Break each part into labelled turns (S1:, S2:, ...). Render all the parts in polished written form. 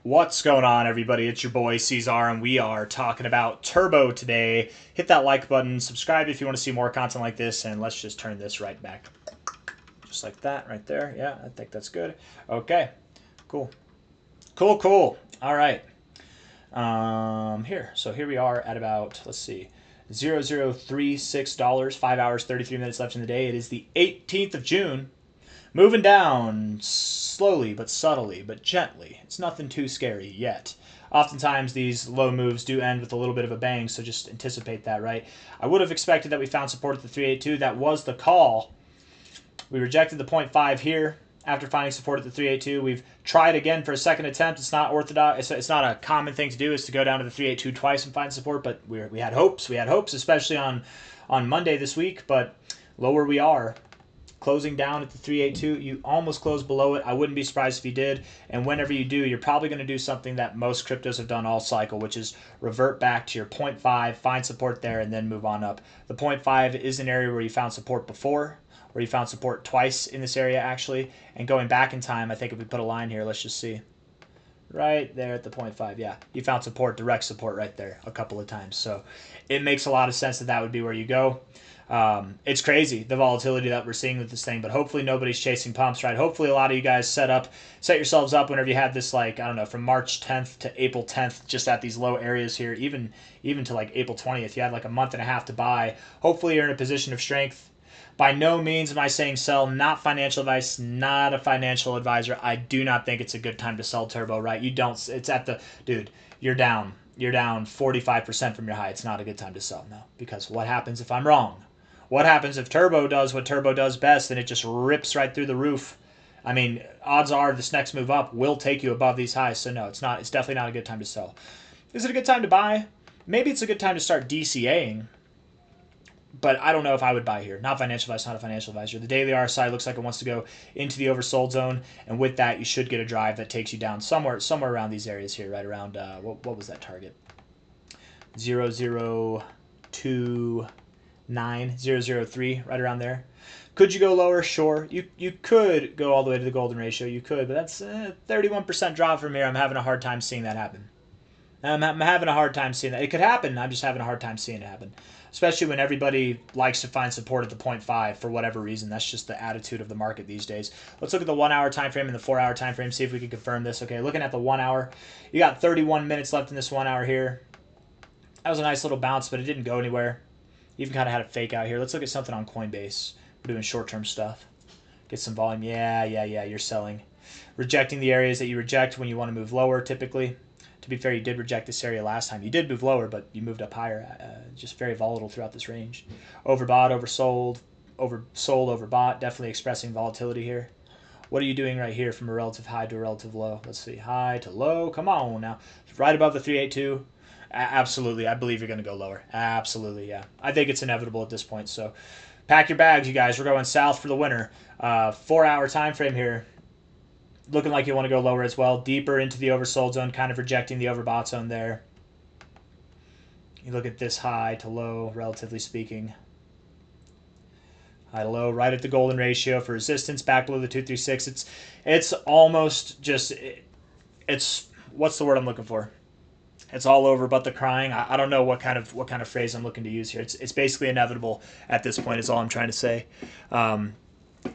S1: What's going on, everybody? It's your boy C-Zar, and we are talking about Turbo today. Hit that like button, subscribe if you want to see more content like this, and let's just turn this right back. Just like that right there. Yeah, I think that's good. Okay, cool. Cool. All right. Here we are at about, let's see, $0.0036, 5 hours, 33 minutes left in the day. It is the 18th of June. Moving down slowly but subtly but gently. It's nothing too scary yet. Oftentimes these low moves do end with a little bit of a bang, so just anticipate that, right? I would have expected that we found support at the 382. That was the call. We rejected the 0.5 here after finding support at the 382. We've tried again for a second attempt. It's not orthodox. It's not a common thing to do, is to go down to the 382 twice and find support, but we had hopes. We had hopes, especially on Monday this week, but lower we are. Closing down at the 382, you almost closed below it. I wouldn't be surprised if you did. And whenever you do, you're probably going to do something that most cryptos have done all cycle, which is revert back to your 0.5, find support there, and then move on up. The 0.5 is an area where you found support before, where you found support twice in this area, actually. And going back in time, I think if we put a line here, let's just see. Right there at the 0.5, yeah. You found support, direct support right there a couple of times. So it makes a lot of sense that that would be where you go. It's crazy, the volatility that we're seeing with this thing, but hopefully nobody's chasing pumps, right? Hopefully a lot of you guys set yourselves up whenever you had this, like, I don't know, from March 10th to April 10th, just at these low areas here, even to like April 20th. You had like a month and a half to buy. Hopefully you're in a position of strength. By no means am I saying sell, not financial advice, not a financial advisor. I do not think it's a good time to sell Turbo, right? It's at the, dude, you're down 45% from your high. It's not a good time to sell, no, because what happens if I'm wrong? What happens if Turbo does what Turbo does best and it just rips right through the roof? I mean, odds are this next move up will take you above these highs. So no, it's not. It's definitely not a good time to sell. Is it a good time to buy? Maybe it's a good time to start DCAing, but I don't know if I would buy here. Not financial advice, not a financial advisor. The daily RSI looks like it wants to go into the oversold zone, and with that, you should get a drive that takes you down somewhere around these areas here, right around what was that target? 0.002. 0.003, right around there. Could you go lower? Sure. You could go all the way to the golden ratio. You could, but that's a 31% drop from here. I'm having a hard time seeing that happen. I'm having a hard time seeing that. It could happen. I'm just having a hard time seeing it happen. Especially when everybody likes to find support at the 0.5 for whatever reason. That's just the attitude of the market these days. Let's look at the 1 hour time frame and the 4 hour time frame, see if we can confirm this. Okay, looking at the 1 hour, you got 31 minutes left in this 1 hour here. That was a nice little bounce, but it didn't go anywhere. Even kind of had a fake out here. Let's look at something on Coinbase. We're doing short-term stuff. Get some volume. Yeah, you're selling. Rejecting the areas that you reject when you want to move lower, typically. To be fair, you did reject this area last time. You did move lower, but you moved up higher. Just very volatile throughout this range. Overbought, oversold, oversold, overbought. Definitely expressing volatility here. What are you doing right here from a relative high to a relative low? Let's see. High to low. Come on now. Right above the 382. Absolutely. I believe you're going to go lower. Absolutely, yeah. I think it's inevitable at this point. So pack your bags, you guys. We're going south for the winter. 4 hour time frame here. Looking like you want to go lower as well. Deeper into the oversold zone, kind of rejecting the overbought zone there. You look at this high to low, relatively speaking. High to low, right at the golden ratio for resistance, back below the 236. It's almost just, it's, what's the word I'm looking for? It's all over but the crying. I don't know what kind of phrase I'm looking to use here. It's basically inevitable at this point is all I'm trying to say.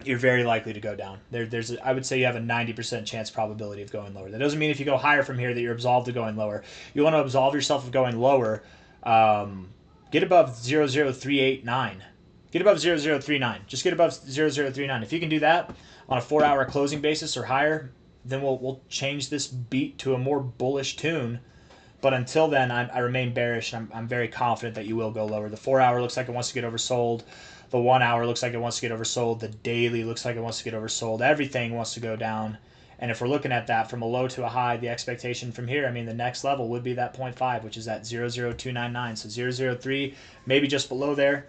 S1: You're very likely to go down. I would say you have a 90% chance probability of going lower. That doesn't mean if you go higher from here that you're absolved of going lower. You want to absolve yourself of going lower. Get above 0.0389. Get above 0.039. Just get above 0.039. If you can do that on a 4 hour closing basis or higher, then we'll change this beat to a more bullish tune. But until then, I remain bearish, and I'm very confident that you will go lower. The 4 hour looks like it wants to get oversold. The 1 hour looks like it wants to get oversold. The daily looks like it wants to get oversold. Everything wants to go down. And if we're looking at that from a low to a high, the expectation from here, I mean, the next level would be that 0.5, which is at 0.0299. So 0.003, maybe just below there.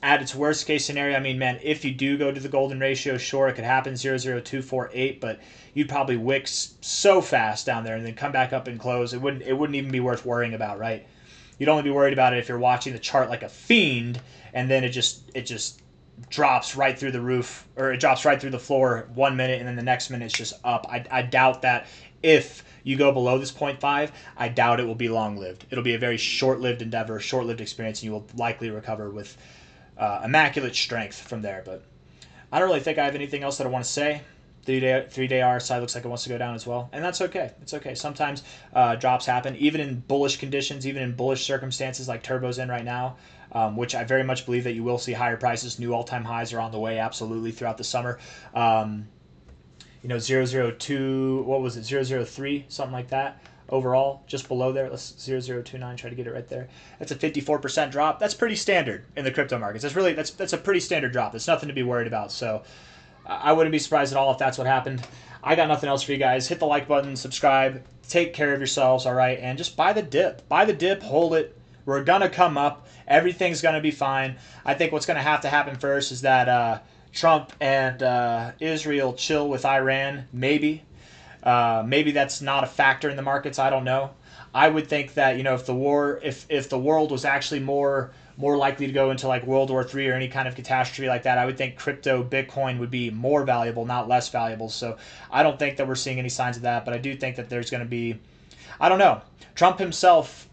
S1: At its worst case scenario, I mean, man, if you do go to the golden ratio, sure, it could happen, 0.0248, but you'd probably wick so fast down there and then come back up and close. It wouldn't even be worth worrying about, right? You'd only be worried about it if you're watching the chart like a fiend, and then it just drops right through the roof, or it drops right through the floor 1 minute, and then the next minute it's just up. I doubt that if you go below this 0.5, I doubt it will be long-lived. It'll be a very short-lived endeavor, short-lived experience, and you will likely recover with immaculate strength from there. But I don't really think I have anything else that I want to say. 3-day RSI looks like it wants to go down as well, and that's okay. It's okay. Sometimes drops happen, even in bullish conditions, even in bullish circumstances like Turbo's in right now, which I very much believe that you will see higher prices. New all-time highs are on the way, absolutely, throughout the summer. 002, what was it, 003, something like that. Overall, just below there, let's 0029, try to get it right there. That's a 54% drop. That's pretty standard in the crypto markets. That's a pretty standard drop. It's nothing to be worried about. So I wouldn't be surprised at all if that's what happened. I got nothing else for you guys. Hit the like button, subscribe, take care of yourselves, all right? And just buy the dip. Buy the dip, hold it. We're going to come up. Everything's going to be fine. I think what's going to happen first is that Trump and Israel chill with Iran, maybe. Maybe that's not a factor in the markets. I don't know. I would think that, if the world was actually more likely to go into like World War III or any kind of catastrophe like that, I would think crypto, Bitcoin would be more valuable, not less valuable. So I don't think that we're seeing any signs of that, but I do think that there's going to be, I don't know. Trump himself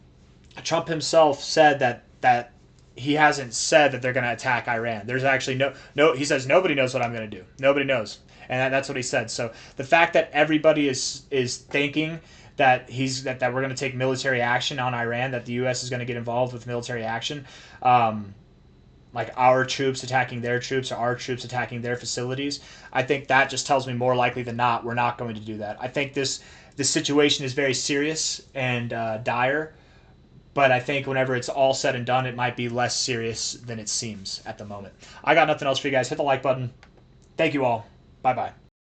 S1: said that he hasn't said that they're going to attack Iran. There's actually no. He says nobody knows what I'm going to do. Nobody knows, and that's what he said. So the fact that everybody is thinking that that we're going to take military action on Iran, that the U.S. is going to get involved with military action, like our troops attacking their troops or our troops attacking their facilities, I think that just tells me more likely than not we're not going to do that. I think this situation is very serious and dire. But I think whenever it's all said and done, it might be less serious than it seems at the moment. I got nothing else for you guys. Hit the like button. Thank you all. Bye-bye.